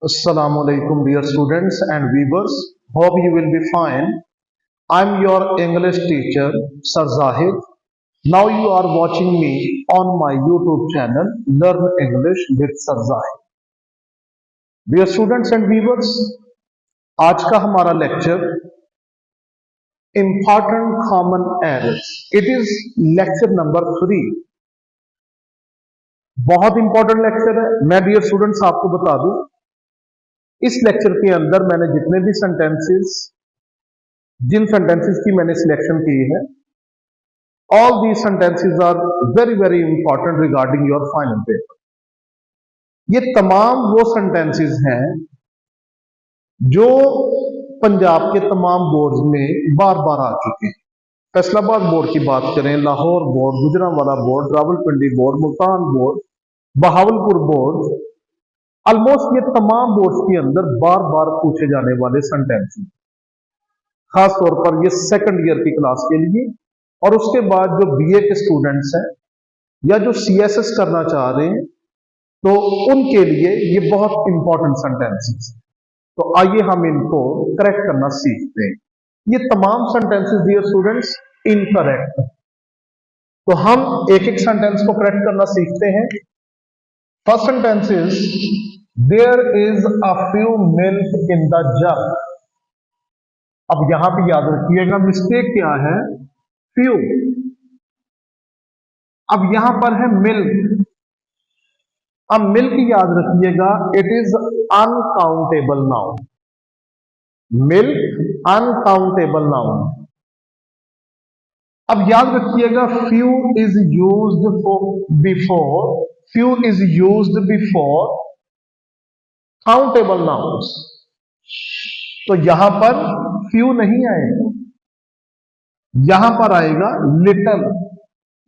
Assalamu alaikum, dear students and viewers. Hope you will be fine. I'm your English teacher, Sir Zahid. Now you are watching me on my YouTube channel, Learn English with Sir Zahid. Dear students and viewers, आज का हमारा lecture Important Common Errors. It is lecture number 3. बहुत important lecture है। मैं dear students आपको बता दूं, इस लेक्चर के अंदर मैंने जितने भी जिन सेंटेंसेस की मैंने सिलेक्शन की है, all the sentences are very very important regarding your final paper. ये तमाम वो सेंटेंसेस हैं जो पंजाब के तमाम बोर्ड्स में बार बार आ चुके हैं। फैसलाबाद बोर्ड की बात करें, Lahore board, Gujranwala board, Rawalpindi board, Multan board, Bahawalpur board, almost ये तमाम बोर्ड्स के अंदर बार बार पूछे जाने वाले सेंटेंसेस, खास तौर पर ये सेकंड ईयर की क्लास के लिए, और उसके बाद जो बीए के स्टूडेंट्स हैं या जो सीएसएस करना चाह रहे हैं, तो उनके लिए ये बहुत इंपॉर्टेंट सेंटेंसेस हैं। तो आइए हम इनको करेक्ट करना सीखते हैं। ये तमाम सेंटेंसेस डियर स्टूडेंट्स इनकरेक्ट, तो हम एक एक सेंटेंस को करेक्ट करना सीखते हैं। First sentence is there is a few milk in the jug. अब यहां पे याद रखिएगा मिस्टेक क्या है, फ्यू। अब यहां पर है मिल्क। अब मिल्क याद रखिएगा, it is uncountable noun. Milk uncountable noun. अब याद रखिएगा few is used before, few is used before countable nouns. तो यहां पर फ्यू नहीं आएगा, यहां पर आएगा little.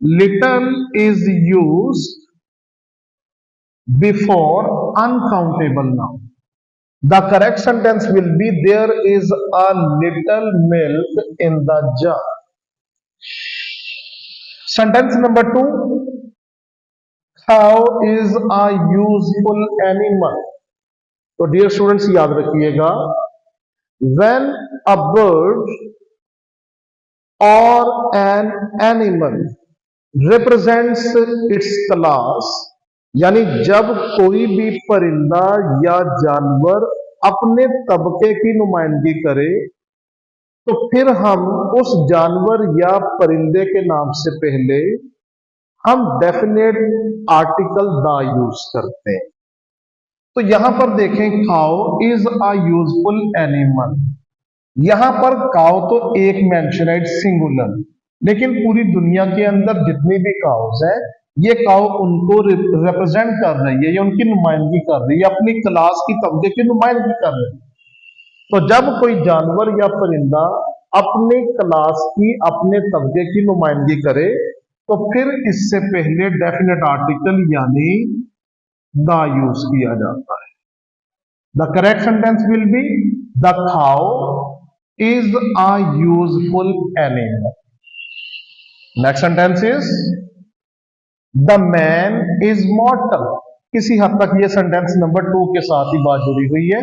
Little is used before uncountable noun. The correct sentence will be there is a little milk in the jug. Sentence number 2, cow is a useful animal। तो dear students याद रखिएगा, when a bird or an animal represents its class, यानी जब कोई भी परिंदा या जानवर अपने तबके की नुमाइंदगी करे, तो फिर हम उस जानवर या परिंदे के नाम से पहले हम डेफिनेट आर्टिकल द यूज करते हैं। तो यहां पर देखें, cow is a useful animal. यहां पर काउ तो एक मेंशन है, सिंगुलर, लेकिन पूरी दुनिया के अंदर जितनी भी काउस है, ये काउ उनको रिप्रेजेंट कर रही है या उनकी नुमाइंदगी कर रही है, अपनी क्लास की तबके की नुमाइंदगी कर रही है। तो जब कोई जानवर या परिंदा अपने क्लास की, अपने तबके की नुमाइंदगी करे, तो फिर इससे पहले डेफिनेट आर्टिकल यानी द यूज किया जाता है। The correct sentence will be the cow is a useful animal. Next sentence is the man is मॉर्टल। किसी हद तक ये सेंटेंस नंबर 2 के साथ ही बात जुड़ी हुई है।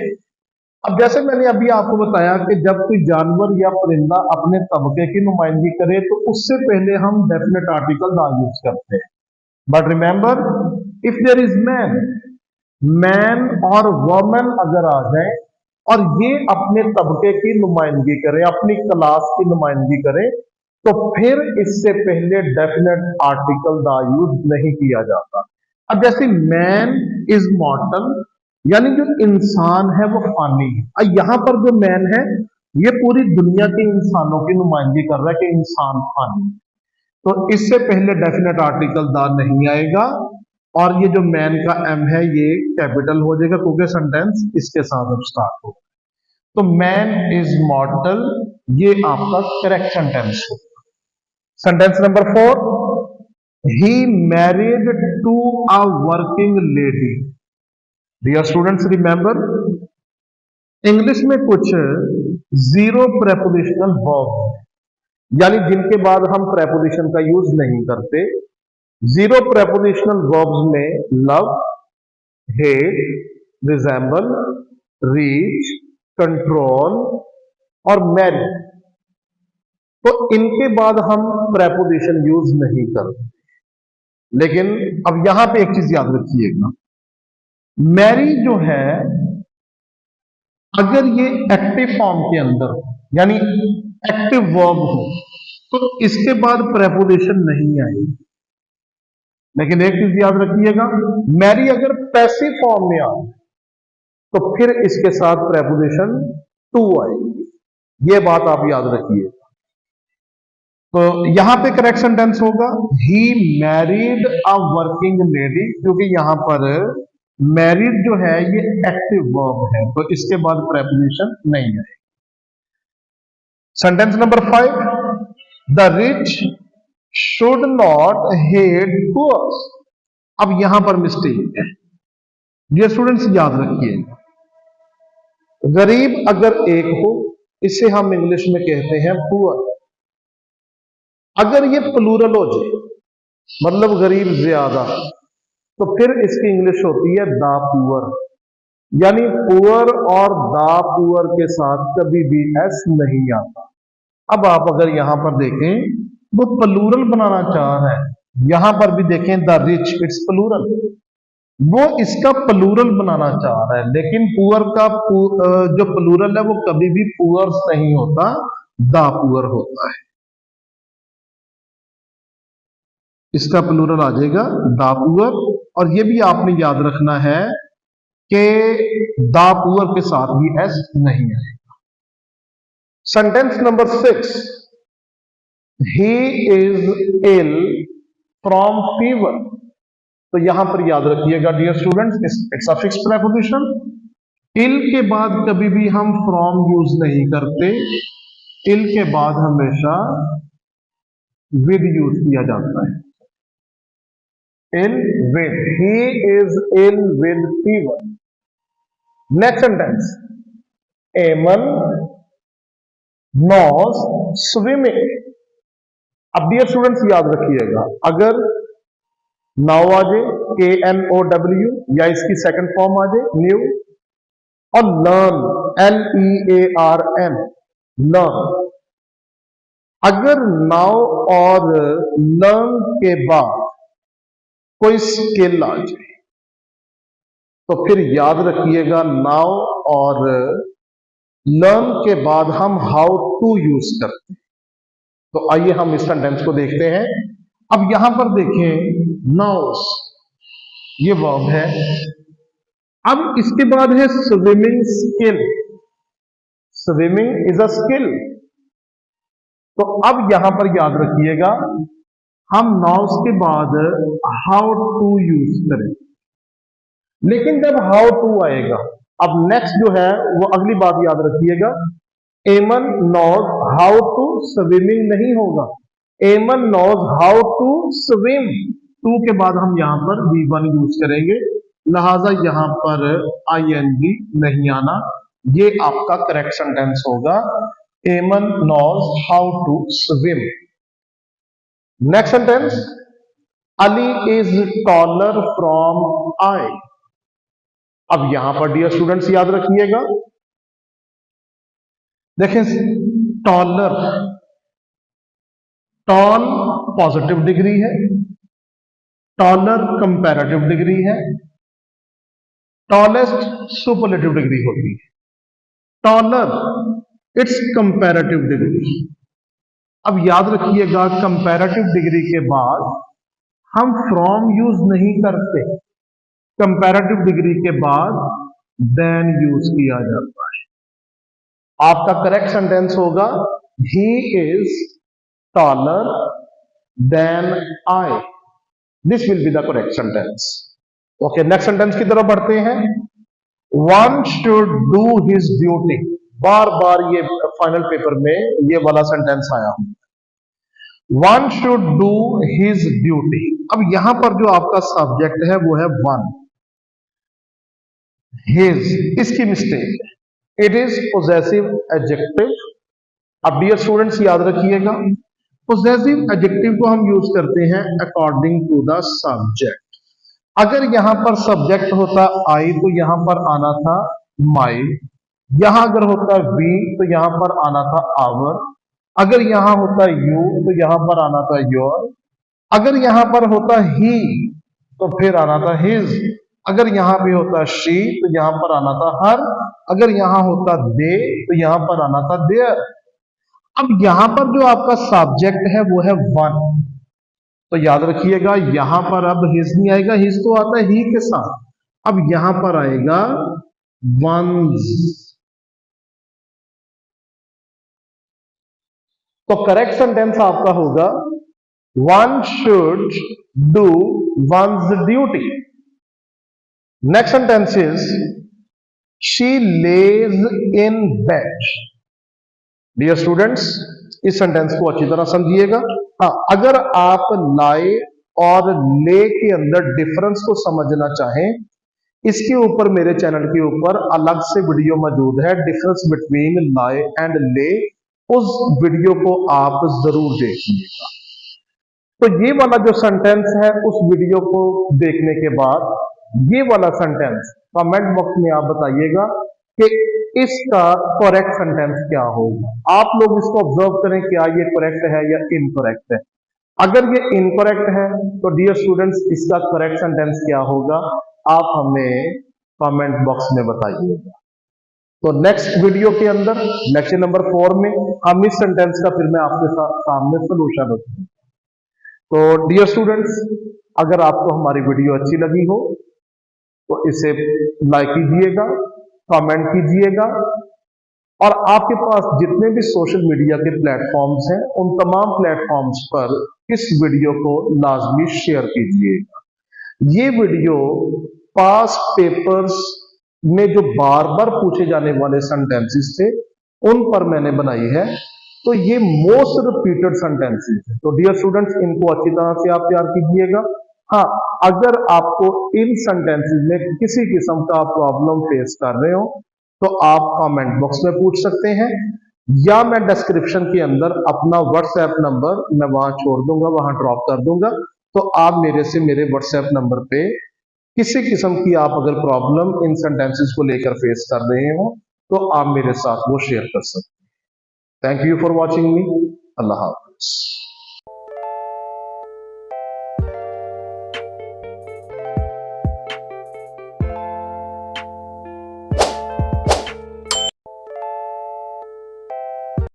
अब जैसे मैंने अभी आपको बताया कि जब कोई जानवर या परिंदा अपने तबके की नुमाइंदगी करे, तो उससे पहले हम डेफिनेट आर्टिकल द यूज करते हैं। But remember, if there is man, man और वुमन अगर आ जाए और ये अपने तबके की नुमाइंदगी करे, अपनी क्लास की नुमाइंदगी करे, तो फिर इससे पहले डेफिनेट आर्टिकल द यूज नहीं किया जाता। अब जैसे मैन इज मॉर्टल, यानी जो इंसान है वो फानी है। यहां पर जो मैन है, ये पूरी दुनिया के इंसानों की नुमाइंदगी कर रहा है कि इंसान फानी है। तो इससे पहले डेफिनेट आर्टिकल द नहीं आएगा, और ये जो मैन का एम है ये कैपिटल हो जाएगा, क्योंकि सेंटेंस इसके साथ अब स्टार्ट हो। तो मैन इज मॉर्टल, ये आपका करेक्ट सेंटेंस हो। सेंटेंस नंबर 4, ही married to a working lady. Dear students remember, English में कुछ जीरो प्रेपोजिशनल वर्ब, यानी जिनके बाद हम प्रेपोजिशन का यूज नहीं करते। जीरो प्रेपोजिशनल वर्ब्स में love, hate, resemble, reach, control और मैरिड, तो इनके बाद हम प्रेपोजिशन यूज नहीं करते। लेकिन अब यहां पे एक चीज याद रखिएगा, मैरी जो है अगर ये एक्टिव फॉर्म के अंदर हो, यानी एक्टिव वर्ब हो, तो इसके बाद प्रेपोजिशन नहीं आएगी। लेकिन एक चीज याद रखिएगा, मैरी अगर पैसिव फॉर्म में आए तो फिर इसके साथ प्रेपोजिशन टू आएगी। ये बात आप याद रखिएगा। तो यहां पे करेक्ट सेंटेंस होगा he married a working lady, क्योंकि यहां पर मैरिड जो है ये एक्टिव वर्ब है, तो इसके बाद प्रेपोजिशन नहीं है। Sentence number 5, the rich should not hate poors. अब यहां पर मिस्टेक है, ये स्टूडेंट्स याद रखिएगा, गरीब अगर एक हो इसे हम इंग्लिश में कहते हैं पुअर। अगर ये प्लूरल हो जाए, मतलब गरीब ज्यादा, तो फिर इसकी इंग्लिश होती है द पुअर, यानी पुअर और द पुअर के साथ कभी भी एस नहीं आता। अब आप अगर यहां पर देखें, वो प्लूरल बनाना चाह रहा है, यहां पर भी देखें द रिच, इट्स प्लूरल, वो इसका प्लूरल बनाना चाह रहा है, लेकिन पुअर का जो प्लूरल है वो कभी भी पुअर्स नहीं होता, द पुअर होता है। इसका प्लूरल आ जाएगा द पुअर, और ये भी आपने याद रखना है कि द पुअर के साथ भी एस नहीं आएगा। Sentence number 6, he is ill from fever. तो यहां पर याद रखिएगा dear students, it's a fixed preposition. Ill के बाद कभी भी हम फ्रॉम यूज नहीं करते, इल के बाद हमेशा विद यूज किया जाता है। ill with, he is ill with fever. Next sentence, Eamon knows swimming. अब डियर स्टूडेंट्स याद रखिएगा, अगर नाउ आ जाए KNOW या इसकी सेकंड फॉर्म आ जाए न्यू, और लर्न LEARN, लर्न, अगर नाउ और लर्न के बाद कोई स्किल आ जाए तो फिर याद रखिएगा नाउ और लर्न के बाद हम हाउ टू यूज करते हैं। तो आइए हम इस सेंटेंस को देखते हैं। अब यहां पर देखें नाउस, ये वर्ब है, अब इसके बाद है swimming skill, swimming is a skill. तो अब यहां पर याद रखिएगा, हम नाउस के बाद हाउ टू यूज करें, लेकिन जब हाउ टू आएगा, अब नेक्स्ट जो है वो अगली बात याद रखिएगा, एमन नोज हाउ टू स्विमिंग नहीं होगा, a man knows how to swim. To के बाद हम यहां पर V1 यूज करेंगे, लिहाजा यहां पर ING नहीं आना, ये आपका करेक्ट सेंटेंस होगा, a man knows how to swim. Next sentence, Ali is taller from I. अब यहां पर डियर स्टूडेंट्स याद रखिएगा, देखें टॉलर, टॉल पॉजिटिव डिग्री है, टॉलर कंपैरेटिव डिग्री है, टॉलेस्ट सुपरलेटिव डिग्री होती है, टॉलर इट्स कंपैरेटिव डिग्री। अब याद रखिएगा, कंपैरेटिव डिग्री के बाद हम फ्रॉम यूज नहीं करते, कंपैरेटिव डिग्री के बाद देन यूज किया जाता है। आपका करेक्ट सेंटेंस होगा, he is taller than I, this will be the correct sentence. Okay, next sentence की तरफ बढ़ते हैं। One should do his duty, बार बार ये फाइनल पेपर में ये वाला सेंटेंस आया, one should do his duty. अब यहां पर जो आपका सब्जेक्ट है वो है वन, हिज इसकी मिस्टेक है, इट इज पोजेसिव एडजेक्टिव। अब डियर स्टूडेंट्स याद रखिएगा, पोजेसिव एडजेक्टिव को हम यूज करते हैं अकॉर्डिंग टू द सब्जेक्ट। अगर यहां पर सब्जेक्ट होता आई तो यहां पर आना था माई, यहां अगर होता वी तो यहां पर आना था आवर, अगर यहां होता यू तो यहां पर आना था योर, अगर यहां पर होता ही तो फिर आना था हिज, अगर यहां पे होता शी तो यहां पर आना था हर, अगर यहां होता दे तो यहां पर आना था देयर। अब यहां पर जो आपका सब्जेक्ट है वो है वन, तो याद रखिएगा यहां पर अब हिज नहीं आएगा, हिज तो आता है ही के साथ, अब यहां पर आएगा वंस। तो करेक्ट सेंटेंस आपका होगा one should do one's duty. Next sentence is she lays in bed. Dear students, इस सेंटेंस को अच्छी तरह समझिएगा। हाँ, अगर आप लाए और ले के अंदर डिफरेंस को समझना चाहें, इसके ऊपर मेरे चैनल के ऊपर अलग से वीडियो मौजूद है, डिफरेंस बिटवीन लाए एंड ले, उस वीडियो को आप जरूर देखिएगा। तो ये वाला जो सेंटेंस है उस वीडियो को देखने के बाद ये वाला सेंटेंस कमेंट बॉक्स में आप बताइएगा कि इसका करेक्ट सेंटेंस क्या होगा। आप लोग इसको ऑब्जर्व करें, क्या ये करेक्ट है या इनकरेक्ट है। अगर ये इनकरेक्ट है तो डियर स्टूडेंट्स इसका करेक्ट सेंटेंस क्या होगा, आप हमें कमेंट बॉक्स में बताइएगा। तो नेक्स्ट वीडियो के अंदर लेक्चर नंबर 4 में हम इस सेंटेंस का फिर मैं आपके सामने सोल्यूशन रखूंगा। तो डियर स्टूडेंट्स, अगर आपको हमारी वीडियो अच्छी लगी हो तो इसे लाइक कीजिएगा, कमेंट कीजिएगा, और आपके पास जितने भी सोशल मीडिया के प्लेटफॉर्म्स हैं उन तमाम प्लेटफॉर्म्स पर इस वीडियो को लाजमी शेयर कीजिएगा। ये वीडियो पास्ट पेपर्स में जो बार बार पूछे जाने वाले सेंटेंसेस थे उन पर मैंने बनाई है, तो ये मोस्ट रिपीटेड सेंटेंसेस है। तो डियर स्टूडेंट्स, इनको अच्छी तरह से आप तैयार कीजिएगा। हाँ, अगर आपको इन सेंटेंसेस में किसी किस्म का प्रॉब्लम फेस कर रहे हो तो आप कमेंट बॉक्स में पूछ सकते हैं, या मैं डिस्क्रिप्शन के अंदर अपना व्हाट्सएप नंबर मैं वहां छोड़ दूंगा, वहां ड्रॉप कर दूंगा। तो आप मेरे व्हाट्सएप नंबर पे किसी किस्म की आप अगर प्रॉब्लम इन सेंटेंसेस को लेकर फेस कर रहे हो तो आप मेरे साथ वो शेयर कर सकते हैं। Thank you for watching me. Allah Hafiz.